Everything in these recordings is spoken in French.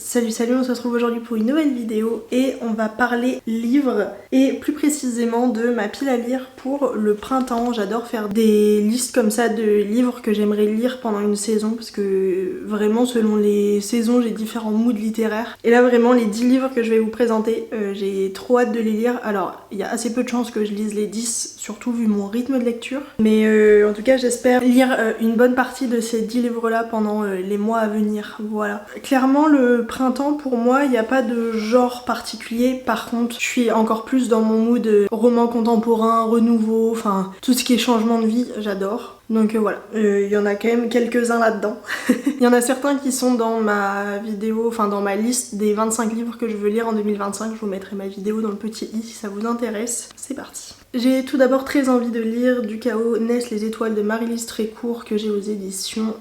Salut, on se retrouve aujourd'hui pour une nouvelle vidéo et on va parler livres et plus précisément de ma pile à lire pour le printemps. J'adore faire des listes comme ça de livres que j'aimerais lire pendant une saison parce que vraiment selon les saisons j'ai différents moods littéraires. Et là vraiment les 10 livres que je vais vous présenter, j'ai trop hâte de les lire. Alors il y a assez peu de chances que je lise les 10, surtout vu mon rythme de lecture. Mais en tout cas j'espère lire une bonne partie de ces 10 livres là pendant les mois à venir. Voilà. Clairement le printemps pour moi il n'y a pas de genre particulier, par contre je suis encore plus dans mon mood roman contemporain, renouveau, enfin tout ce qui est changement de vie j'adore. Donc voilà, il y en a quand même quelques-uns là-dedans. Il y en a certains qui sont dans ma vidéo, enfin dans ma liste des 25 livres que je veux lire en 2025, je vous mettrai ma vidéo dans le petit i si ça vous intéresse. C'est parti. J'ai tout d'abord très envie de lire Du chaos naissent les étoiles de Marie-Lise Trécourt que j'ai aux éditions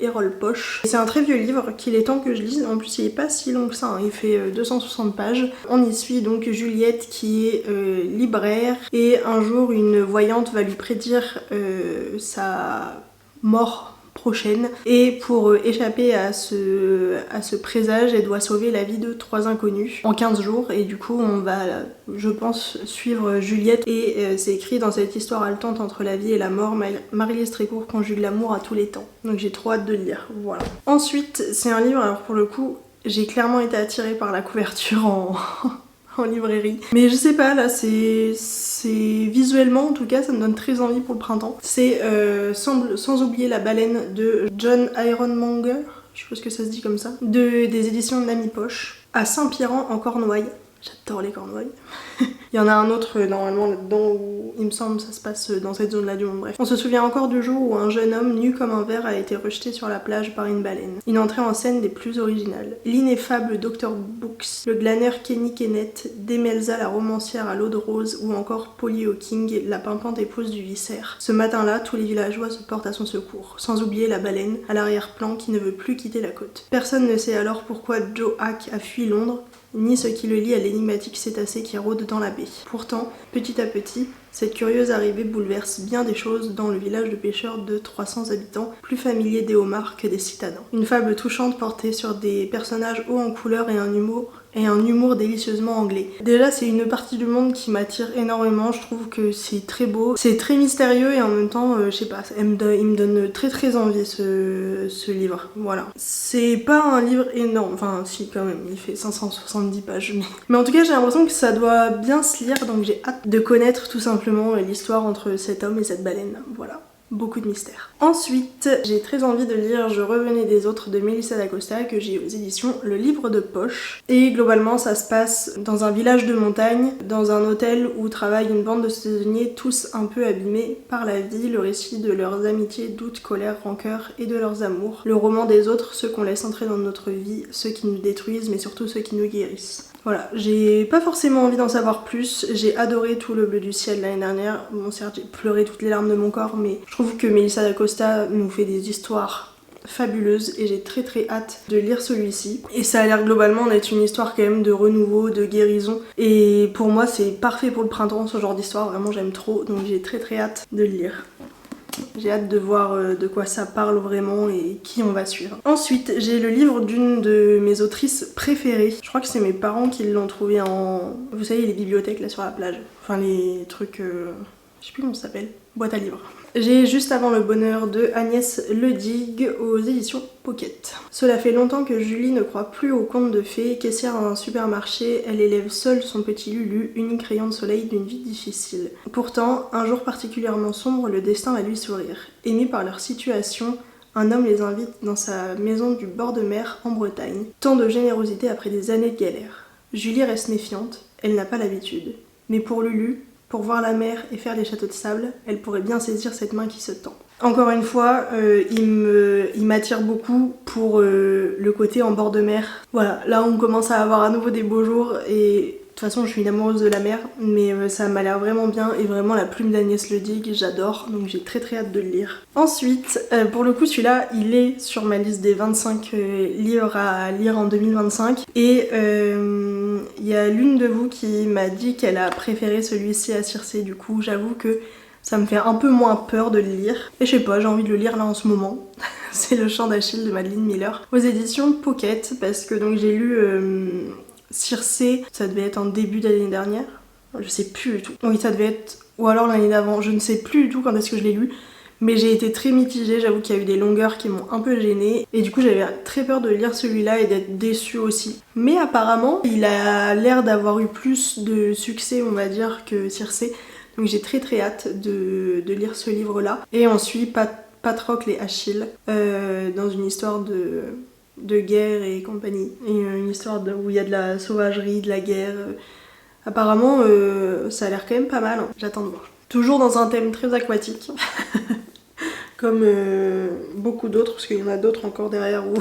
Erol Poche. C'est un très vieux livre qu'il est temps que je lise, en plus il est pas si long que ça, hein. Il fait 260 pages. On y suit donc Juliette qui est libraire et un jour une voyante va lui prédire sa mort prochaine et pour échapper à ce présage elle doit sauver la vie de 3 inconnus en 15 jours et du coup on va je pense suivre Juliette et c'est écrit dans cette histoire haletante entre la vie et la mort, Marie-Lise Trécourt conjugue l'amour à tous les temps, donc j'ai trop hâte de le lire, voilà. Ensuite c'est un livre, alors pour le coup j'ai clairement été attirée par la couverture en librairie. Mais je sais pas, là c'est visuellement en tout cas ça me donne très envie pour le printemps. C'est sans oublier la baleine de John Ironmonger, je suppose que ça se dit comme ça, des éditions de Nami Poche, à Saint-Piran en Cornouailles. J'adore les Cornouailles. Il y en a un autre normalement là-dedans où il me semble ça se passe dans cette zone là du monde, bref. On se souvient encore du jour où un jeune homme nu comme un verre a été rejeté sur la plage par une baleine. Une entrée en scène des plus originales. L'ineffable Dr Books, le glaneur Kenny Kennett, Demelza la romancière à l'eau de rose ou encore Polly Hawking, la pimpante épouse du vicaire. Ce matin-là, tous les villageois se portent à son secours, sans oublier la baleine à l'arrière-plan qui ne veut plus quitter la côte. Personne ne sait alors pourquoi Joe Hack a fui Londres, ni ce qui le lie à l'énigmatique cétacé qui rôde dans la baie. Pourtant, petit à petit, cette curieuse arrivée bouleverse bien des choses dans le village de pêcheurs de 300 habitants, plus familier des homards que des citadins. Une fable touchante portée sur des personnages hauts en couleur et un humour délicieusement anglais. Déjà c'est une partie du monde qui m'attire énormément, je trouve que c'est très beau, c'est très mystérieux et en même temps, je sais pas, il me donne très envie ce livre, voilà. C'est pas un livre énorme, enfin si quand même, il fait 570 pages, mais en tout cas j'ai l'impression que ça doit bien se lire, donc j'ai hâte de connaître tout simplement l'histoire entre cet homme et cette baleine, voilà. Beaucoup de mystère. Ensuite, j'ai très envie de lire Je revenais des autres de Melissa d'Acosta que j'ai aux éditions Le Livre de Poche. Et globalement, ça se passe dans un village de montagne, dans un hôtel où travaille une bande de saisonniers tous un peu abîmés par la vie, le récit de leurs amitiés, doutes, colères, rancœurs et de leurs amours. Le roman des autres, ceux qu'on laisse entrer dans notre vie, ceux qui nous détruisent mais surtout ceux qui nous guérissent. Voilà, j'ai pas forcément envie d'en savoir plus, j'ai adoré Tout le bleu du ciel l'année dernière, bon certes j'ai pleuré toutes les larmes de mon corps mais je trouve que Melissa d'Acosta nous fait des histoires fabuleuses et j'ai très hâte de lire celui-ci. Et ça a l'air globalement d'être une histoire quand même de renouveau, de guérison et pour moi c'est parfait pour le printemps ce genre d'histoire, vraiment j'aime trop donc j'ai très hâte de le lire. J'ai hâte de voir de quoi ça parle vraiment et qui on va suivre. Ensuite, j'ai le livre d'une de mes autrices préférées. Je crois que c'est mes parents qui l'ont trouvé en... Vous savez, les bibliothèques là sur la plage. Enfin les trucs... Je sais plus comment ça s'appelle. Boîte à livres. J'ai Juste avant le bonheur de Agnès Ledigue aux éditions Pocket. Cela fait longtemps que Julie ne croit plus aux contes de fées. Caissière dans un supermarché, elle élève seule son petit Lulu, unique rayon de soleil d'une vie difficile. Pourtant, un jour particulièrement sombre, le destin va lui sourire. Émus par leur situation, un homme les invite dans sa maison du bord de mer en Bretagne. Tant de générosité après des années de galère. Julie reste méfiante, elle n'a pas l'habitude. Mais pour Lulu, pour voir la mer et faire les châteaux de sable, elle pourrait bien saisir cette main qui se tend. Encore une fois, il m'attire beaucoup pour le côté en bord de mer. Voilà, là on commence à avoir à nouveau des beaux jours et de toute façon je suis une amoureuse de la mer, mais ça m'a l'air vraiment bien et vraiment la plume d'Agnès Ledigue, j'adore, donc j'ai très hâte de le lire. Ensuite, pour le coup celui-là, il est sur ma liste des 25 livres à lire en 2025 et il y a l'une de vous qui m'a dit qu'elle a préféré celui-ci à Circé, du coup j'avoue que ça me fait un peu moins peur de le lire. Et je sais pas, j'ai envie de le lire là en ce moment. C'est Le Chant d'Achille de Madeleine Miller aux éditions Pocket, parce que donc j'ai lu Circé, ça devait être en début d'année dernière, je sais plus du tout. Oui, ça devait être, ou alors l'année d'avant, je ne sais plus du tout quand est-ce que je l'ai lu. Mais j'ai été très mitigée, j'avoue qu'il y a eu des longueurs qui m'ont un peu gênée. Et du coup j'avais très peur de lire celui-là et d'être déçue aussi. Mais apparemment, il a l'air d'avoir eu plus de succès, on va dire, que Circé. Donc j'ai très hâte de lire ce livre-là. Et on suit Patrocle et Achille dans une histoire de guerre et compagnie. Et une histoire où il y a de la sauvagerie, de la guerre. Apparemment, ça a l'air quand même pas mal, hein. J'attends de voir. Toujours dans un thème très aquatique. Comme beaucoup d'autres, parce qu'il y en a d'autres encore derrière où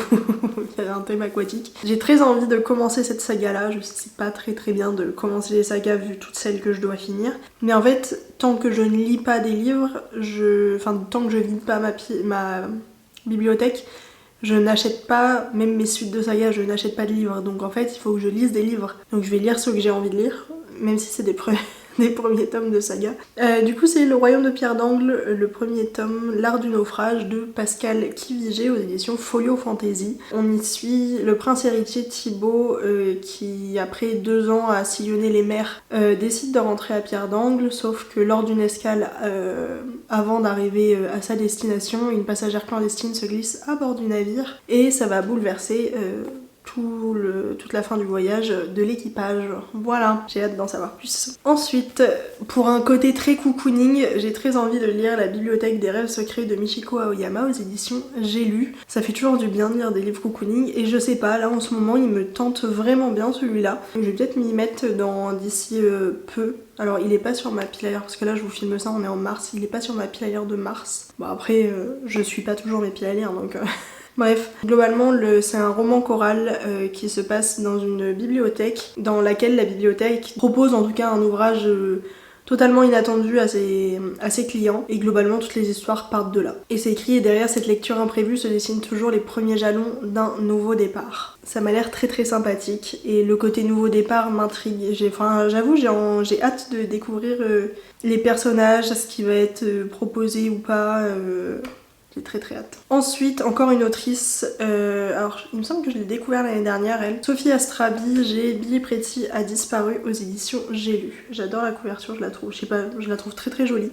il y a un thème aquatique. J'ai très envie de commencer cette saga-là, je sais que c'est pas très bien de commencer les sagas vu toutes celles que je dois finir. Mais en fait, tant que je ne lis pas des livres, tant que je vide pas ma bibliothèque, je n'achète pas, même mes suites de sagas, je n'achète pas de livres. Donc en fait, il faut que je lise des livres. Donc je vais lire ceux que j'ai envie de lire, même si c'est des premiers tomes de saga. Du coup, c'est Le Royaume de Pierre d'Angle, le premier tome, L'Art du naufrage de Pascal Quivigé aux éditions Folio Fantasy. On y suit le prince héritier Thibaut qui, après 2 ans à sillonner les mers, décide de rentrer à Pierre d'Angle, sauf que lors d'une escale, avant d'arriver à sa destination, une passagère clandestine se glisse à bord du navire et ça va bouleverser toute la fin du voyage de l'équipage. Voilà, j'ai hâte d'en savoir plus. Ensuite, pour un côté très cocooning, j'ai très envie de lire La bibliothèque des rêves secrets de Michiko Aoyama aux éditions J'ai lu. Ça fait toujours du bien de lire des livres cocooning et je sais pas, là en ce moment il me tente vraiment bien celui-là. Je vais peut-être m'y mettre d'ici peu. Alors il est pas sur ma pile à lire, parce que là je vous filme ça, on est en mars, il est pas sur ma pile à lire de mars. Bon après, je suis pas toujours mes piles à lire donc... Bref, globalement c'est un roman choral qui se passe dans une bibliothèque, dans laquelle la bibliothèque propose en tout cas un ouvrage totalement inattendu à ses clients, et globalement toutes les histoires partent de là. Et c'est écrit, et derrière cette lecture imprévue se dessinent toujours les premiers jalons d'un nouveau départ. Ça m'a l'air très sympathique, et le côté nouveau départ m'intrigue. J'avoue, j'ai hâte de découvrir les personnages, ce qui va être proposé ou pas. J'ai très hâte. Ensuite, encore une autrice, alors il me semble que je l'ai découvert l'année dernière, elle. Sophie Astrabi, j'ai Billy Pretty a disparu aux éditions J'ai lu. J'adore la couverture, je la trouve très jolie.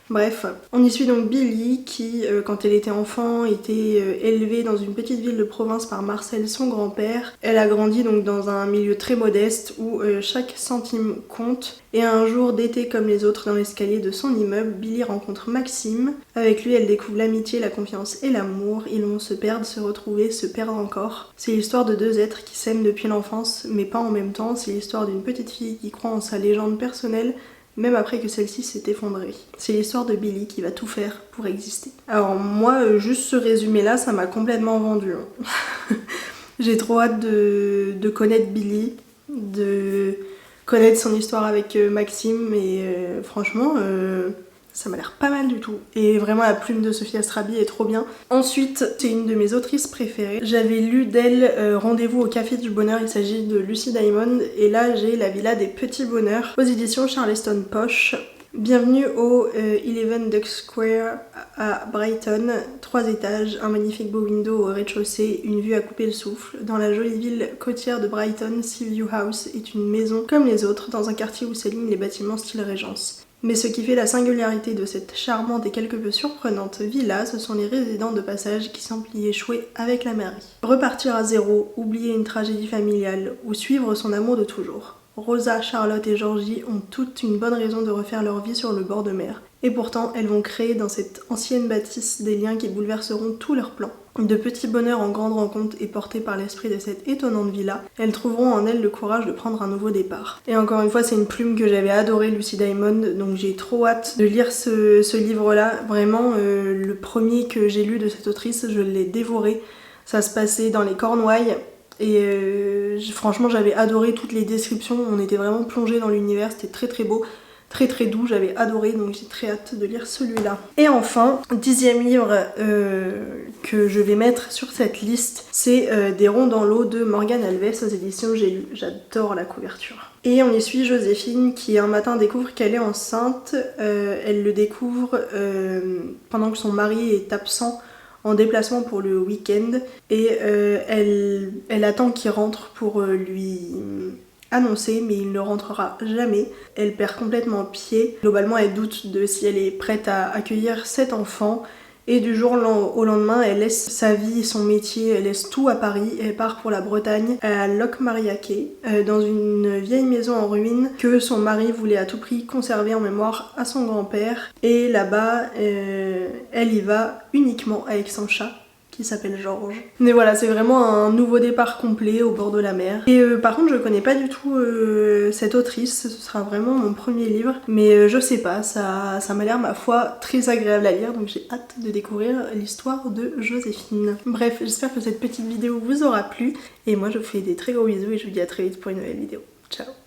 Bref, on y suit donc Billy qui, quand elle était enfant, était élevée dans une petite ville de province par Marcel, son grand-père. Elle a grandi donc dans un milieu très modeste où chaque centime compte. Et un jour d'été comme les autres dans l'escalier de son immeuble, Billy rencontre Maxime. Avec lui, elle découvre l'amitié, la confiance et l'amour. Ils vont se perdre, se retrouver, se perdre encore. C'est l'histoire de 2 êtres qui s'aiment depuis l'enfance, mais pas en même temps. C'est l'histoire d'une petite fille qui croit en sa légende personnelle, même après que celle-ci s'est effondrée. C'est l'histoire de Billy qui va tout faire pour exister. Alors moi, juste ce résumé-là, ça m'a complètement vendu. J'ai trop hâte de connaître Billy, de connaître son histoire avec Maxime, et franchement, ça m'a l'air pas mal du tout. Et vraiment, la plume de Sophie Astrabi est trop bien. Ensuite, c'est une de mes autrices préférées. J'avais lu d'elle Rendez-vous au Café du Bonheur, il s'agit de Lucy Diamond. Et là, j'ai La Villa des Petits Bonheurs aux éditions Charleston Poche. Bienvenue au 11 Duck Square à Brighton. 3 étages, un magnifique beau window au rez-de-chaussée, une vue à couper le souffle. Dans la jolie ville côtière de Brighton, Seaview House est une maison comme les autres, dans un quartier où s'alignent les bâtiments style Régence. Mais ce qui fait la singularité de cette charmante et quelque peu surprenante villa, ce sont les résidents de passage qui semblent y échouer avec la mairie. Repartir à zéro, oublier une tragédie familiale ou suivre son amour de toujours. Rosa, Charlotte et Georgie ont toutes une bonne raison de refaire leur vie sur le bord de mer. Et pourtant, elles vont créer dans cette ancienne bâtisse des liens qui bouleverseront tous leurs plans. De petits bonheurs en grande rencontre et portés par l'esprit de cette étonnante villa, elles trouveront en elles le courage de prendre un nouveau départ. Et encore une fois, c'est une plume que j'avais adorée, Lucy Diamond, donc j'ai trop hâte de lire ce livre-là. Vraiment, le premier que j'ai lu de cette autrice, je l'ai dévoré. Ça se passait dans les Cornouailles. Et franchement, j'avais adoré toutes les descriptions, on était vraiment plongés dans l'univers, c'était très beau. très très doux, j'avais adoré, donc j'ai très hâte de lire celui-là. Et enfin, 10e livre que je vais mettre sur cette liste, c'est Des ronds dans l'eau de Morgane Alves aux éditions J'ai lu. J'adore la couverture. Et on y suit Joséphine qui un matin découvre qu'elle est enceinte. Elle le découvre pendant que son mari est absent en déplacement pour le week-end et elle attend qu'il rentre pour lui annoncé, mais il ne rentrera jamais. Elle perd complètement pied. Globalement, elle doute de si elle est prête à accueillir cet enfant. Et du jour au lendemain, elle laisse sa vie, son métier, elle laisse tout à Paris. Elle part pour la Bretagne, à Locmariaquet, dans une vieille maison en ruine que son mari voulait à tout prix conserver en mémoire à son grand-père. Et là-bas, elle y va uniquement avec son chat, qui s'appelle Georges. Mais voilà, c'est vraiment un nouveau départ complet au bord de la mer. Et par contre, je connais pas du tout cette autrice, ce sera vraiment mon premier livre, mais je sais pas, ça m'a l'air, ma foi, très agréable à lire, donc j'ai hâte de découvrir l'histoire de Joséphine. Bref, j'espère que cette petite vidéo vous aura plu, et moi je vous fais des très gros bisous et je vous dis à très vite pour une nouvelle vidéo. Ciao!